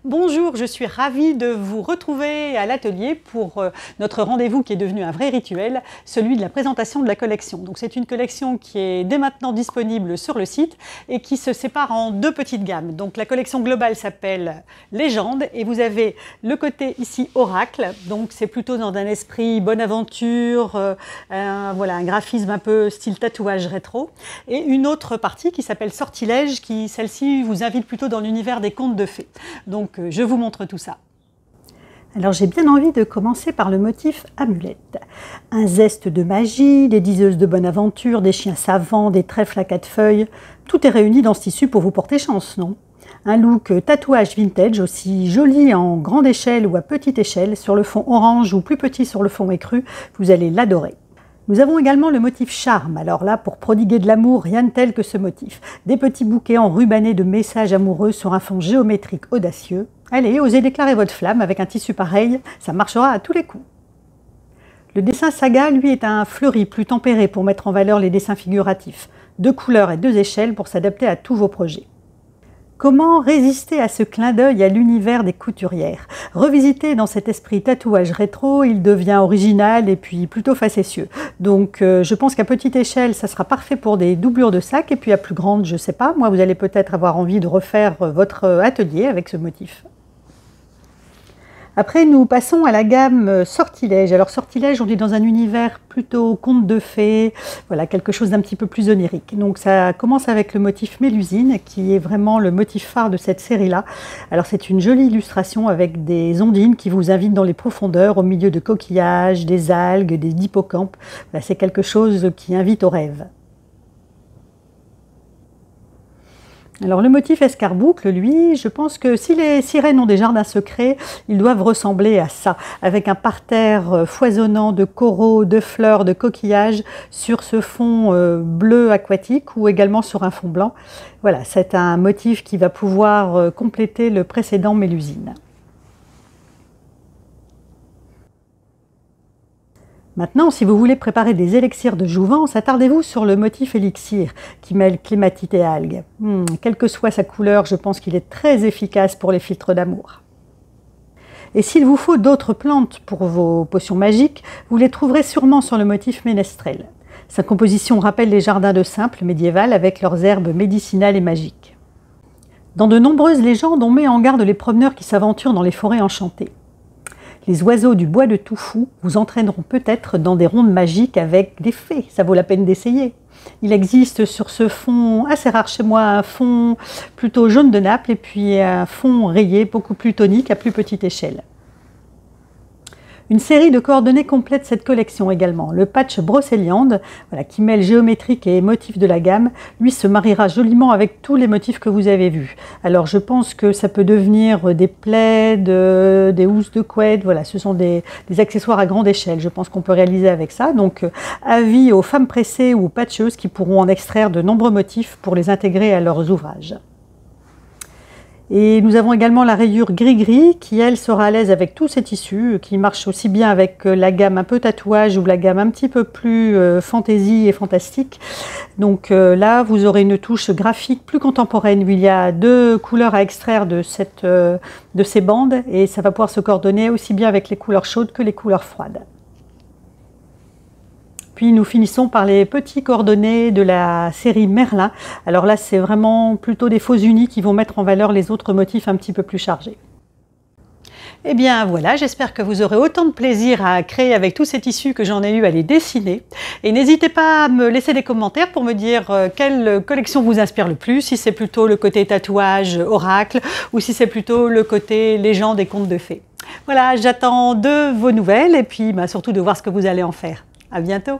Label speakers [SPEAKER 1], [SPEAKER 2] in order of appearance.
[SPEAKER 1] Bonjour, je suis ravie de vous retrouver à l'atelier pour notre rendez-vous qui est devenu un vrai rituel, celui de la présentation de la collection. Donc c'est une collection qui est dès maintenant disponible sur le site et qui se sépare en deux petites gammes. Donc la collection globale s'appelle Légende et vous avez le côté ici Oracle, donc c'est plutôt dans un esprit bonne aventure, voilà, un graphisme un peu style tatouage rétro, et une autre partie qui s'appelle Sortilège, qui celle-ci vous invite plutôt dans l'univers des contes de fées. Donc je vous montre tout ça. Alors j'ai bien envie de commencer par le motif amulette. Un zeste de magie, des diseuses de bonne aventure, des chiens savants, des trèfles à 4 feuilles, tout est réuni dans ce tissu pour vous porter chance, non? Un look tatouage vintage aussi joli en grande échelle ou à petite échelle, sur le fond orange ou plus petit sur le fond écru, vous allez l'adorer. Nous avons également le motif charme, alors là pour prodiguer de l'amour, rien de tel que ce motif. Des petits bouquets enrubannés de messages amoureux sur un fond géométrique audacieux. Allez, osez déclarer votre flamme avec un tissu pareil, ça marchera à tous les coups. Le dessin saga, lui, est un fleuri plus tempéré pour mettre en valeur les dessins figuratifs. 2 couleurs et 2 échelles pour s'adapter à tous vos projets. Comment résister à ce clin d'œil à l'univers des couturières? Revisité dans cet esprit tatouage rétro, il devient original et puis plutôt facétieux. Donc je pense qu'à petite échelle, ça sera parfait pour des doublures de sac, et puis à plus grande, je sais pas, moi vous allez peut-être avoir envie de refaire votre atelier avec ce motif. Après, nous passons à la gamme Sortilège. Alors Sortilège, on est dans un univers plutôt conte de fées, voilà, quelque chose d'un petit peu plus onirique. Donc ça commence avec le motif Mélusine, qui est vraiment le motif phare de cette série-là. Alors c'est une jolie illustration avec des ondines qui vous invitent dans les profondeurs, au milieu de coquillages, des algues, des hippocampes. Voilà, c'est quelque chose qui invite au rêve. Alors le motif escarboucle, lui, je pense que si les sirènes ont des jardins secrets, ils doivent ressembler à ça, avec un parterre foisonnant de coraux, de fleurs, de coquillages sur ce fond bleu aquatique ou également sur un fond blanc. Voilà, c'est un motif qui va pouvoir compléter le précédent Mélusine. Maintenant, si vous voulez préparer des élixirs de jouvence, attardez-vous sur le motif élixir qui mêle clématite et algues. Quelle que soit sa couleur, je pense qu'il est très efficace pour les filtres d'amour. Et s'il vous faut d'autres plantes pour vos potions magiques, vous les trouverez sûrement sur le motif ménestrel. Sa composition rappelle les jardins de Simple médiéval avec leurs herbes médicinales et magiques. Dans de nombreuses légendes, on met en garde les promeneurs qui s'aventurent dans les forêts enchantées. Les oiseaux du bois de Toufou vous entraîneront peut-être dans des rondes magiques avec des fées, ça vaut la peine d'essayer. Il existe sur ce fond assez rare chez moi un fond plutôt jaune de Naples et puis un fond rayé beaucoup plus tonique à plus petite échelle. Une série de coordonnées complète cette collection également. Le patch Brocéliande, voilà, qui mêle géométrique et motifs de la gamme, lui se mariera joliment avec tous les motifs que vous avez vus. Alors je pense que ça peut devenir des plaids, des housses de couette, voilà, ce sont des accessoires à grande échelle. Je pense qu'on peut réaliser avec ça. Donc avis aux femmes pressées ou patcheuses qui pourront en extraire de nombreux motifs pour les intégrer à leurs ouvrages. Et nous avons également la rayure gris-gris qui, elle, sera à l'aise avec tous ces tissus, qui marche aussi bien avec la gamme un peu tatouage ou la gamme un petit peu plus fantaisie et fantastique. Donc là, vous aurez une touche graphique plus contemporaine où il y a 2 couleurs à extraire de ces bandes et ça va pouvoir se coordonner aussi bien avec les couleurs chaudes que les couleurs froides. Puis nous finissons par les petits coordonnées de la série Merlin. Alors là, c'est vraiment plutôt des faux unis qui vont mettre en valeur les autres motifs un petit peu plus chargés. Eh bien voilà, j'espère que vous aurez autant de plaisir à créer avec tous ces tissus que j'en ai eu à les dessiner. Et n'hésitez pas à me laisser des commentaires pour me dire quelle collection vous inspire le plus, si c'est plutôt le côté tatouage oracle ou si c'est plutôt le côté légende et contes de fées. Voilà, j'attends de vos nouvelles et puis surtout de voir ce que vous allez en faire. À bientôt!